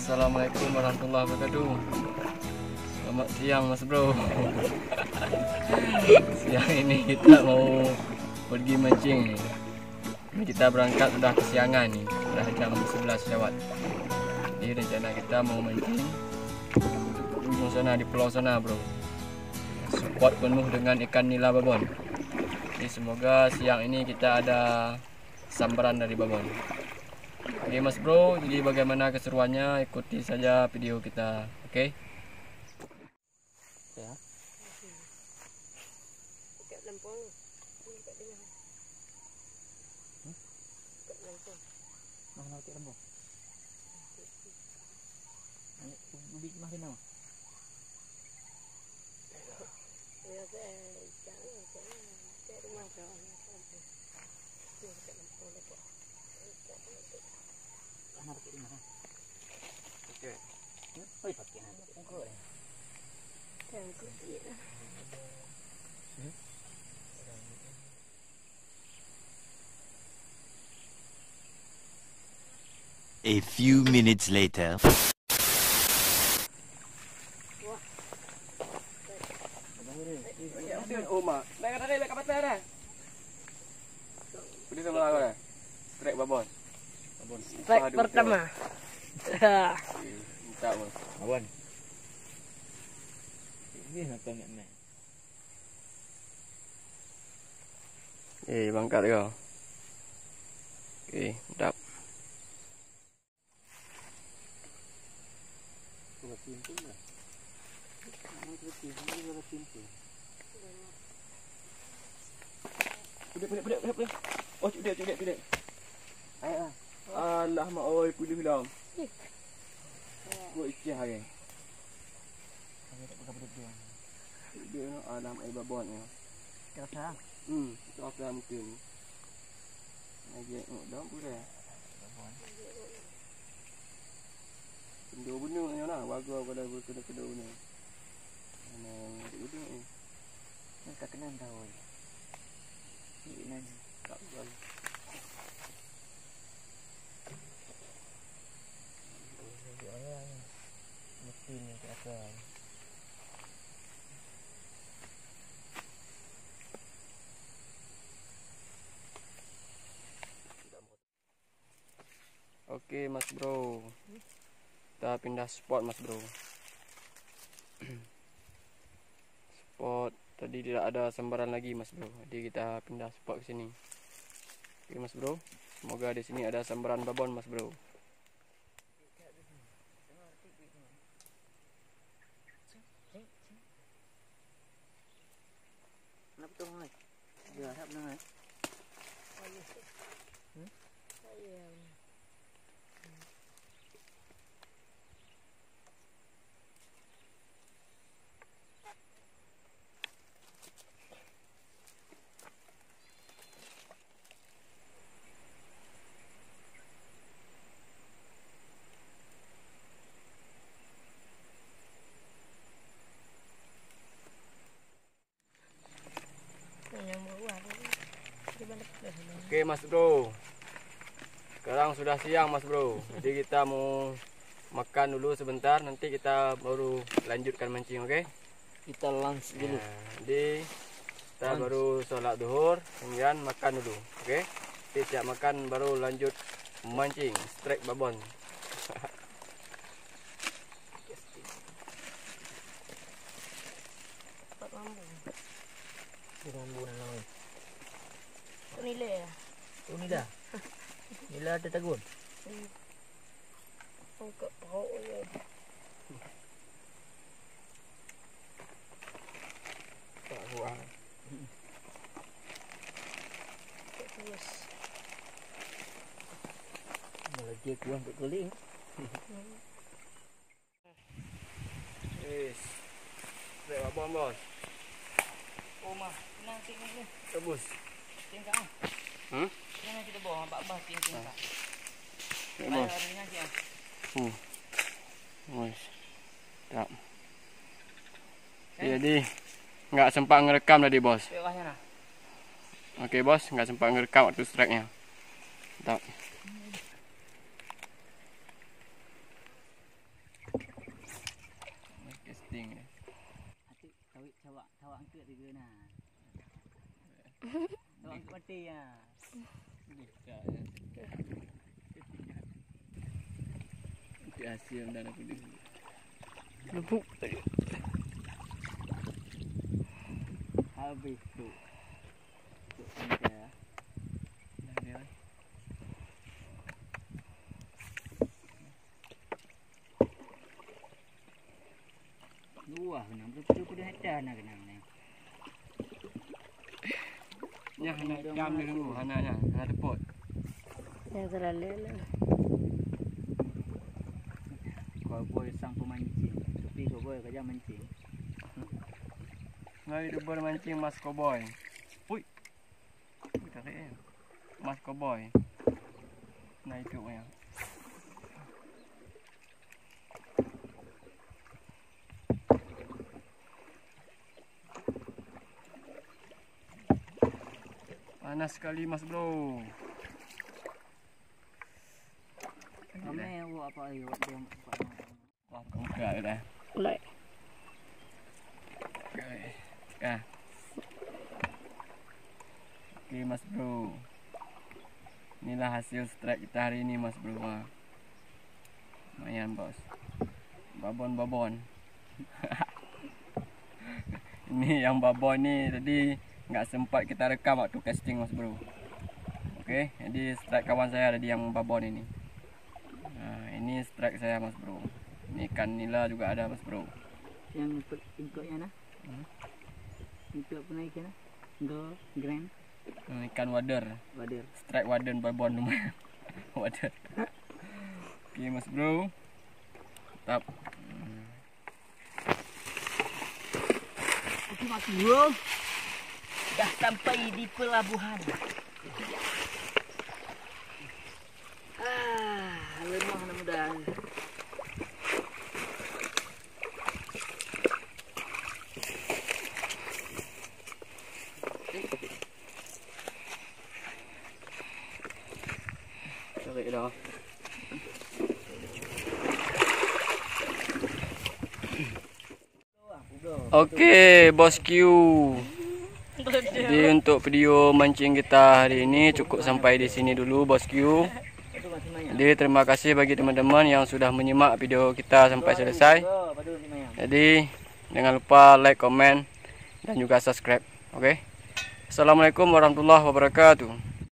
Assalamualaikum warahmatullahi wabarakatuh. Selamat siang Mas Bro. Siang ini kita mau pergi mancing nih. Ini kita berangkat sudah kesiangan nih, sudah jam 11 lewat. Jadi rencana kita mau mancing di ujung sana, di pulau sana bro. Spot penuh dengan ikan nila babon. Jadi semoga siang ini kita ada sambaran dari babon. Oke Mas Bro, jadi bagaimana keseruannya, ikuti saja video kita, oke? Ya. A few minutes later. Strike babon. Strike pertama. Minta Mas. Babon. Ini nak nak. Bangkat kau. Mantap. Pedek. Oh, cudek. Ayo. Alah mak oi, pulih hilang. Buat icah hari. Dia alam air babon ni. Kata. Kata mungkin. Lagi dah boleh. Kedua benda ni lah, bagus pada kedua ni. Mana kedua ni? Nak kena tahu. Ini tak boleh. Mesin ni ke atas. Oke Mas Bro, kita pindah spot Mas Bro. Spot tadi tidak ada sambaran lagi Mas Bro, jadi kita pindah spot ke sini. Oke Mas Bro, semoga di sini ada sambaran babon Mas Bro. Nak betul ni. Ya, nak benar. Oke Mas Bro, sekarang sudah siang Mas Bro, jadi kita mau makan dulu sebentar, nanti kita baru lanjutkan mancing, oke? Kita lunch dulu. Jadi kita baru sholat duhur, kemudian makan dulu, oke? Nanti siap makan baru lanjut mancing, strike babon. Nilai ya? Oh ni dah. Nila ada tagun. Angkat pau ni. Tak buang. Terus. Lagi kurang untuk keling. Yes. Strike babon bos. Oh mah, nang sini ni. Tebus. Tingkah. Jangan kita bawa bak tingkah. Strike bos. Hari ni dia. Wes. Tak. Jadi nggak sempat ngerekam tadi bos. Bawahnya nah. Oke bos, nggak sempat ngerekam waktu strike-nya. Tak. Tawak mati ya. Itu hasil dan aku dulu. Lubuk. Habis tu. Tuh ada. Dah dia. Dua kena betul-betul ada nak kena ni. Ya, anak jam dia dulu, anaknya, anak teput. Yang terlalu lah. Kau boy sang pemancing. Tapi kau boy kerja mancing. Mari dia bermancing mas cowboy. Ui. Tarik mas cowboy. Nah itu ya. Panas sekali mas bro. Ramai awak apa ayo dia. Wah, enggak dah. Mulai. Ah. Oke mas bro. Inilah hasil strike kita hari ini mas bro. Wah. Lumayan bos. Babon. Ini yang babon ni tadi nggak sempat kita rekam waktu casting mas bro. Oke, jadi strike kawan saya tadi yang babon ini. Nah, ini strike saya mas bro. Ini ikan nila juga ada mas bro. Yang ikutnya nah. Itu apa naik na? Go grand Ikan wader. wader. Strike waden babon lumayan. Wader. Oke mas bro. Tetap. Oke mas bro. Dah sampai di pelabuhan. Lemah mudah. Tarik dah. Okey, bos Q. Jadi untuk video mancing kita hari ini cukup sampai di sini dulu bos Q. Jadi terima kasih bagi teman-teman yang sudah menyimak video kita sampai selesai. Jadi jangan lupa like, komen dan juga subscribe. Okey. Assalamualaikum warahmatullahi wabarakatuh.